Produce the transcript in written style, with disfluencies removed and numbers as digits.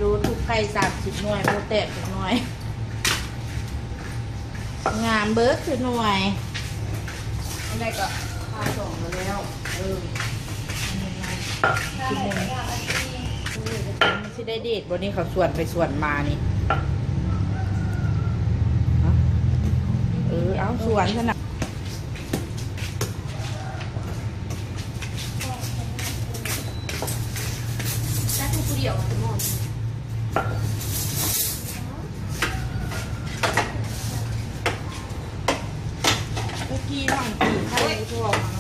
ดูทุกไข่30 หน่วยโปรแตกหน่วยงามเบิร์กคือหน่วยอะไรก็พาส่งมาแล้วกินหนึ่งมันจะได้เดทวันนี้เขาส่วนไปส่วนมานี่เอาส่วนขนาดได้ทุกเดียวทั้งหมดคุกกี้ทั้งกี่ไข่ทั่วมา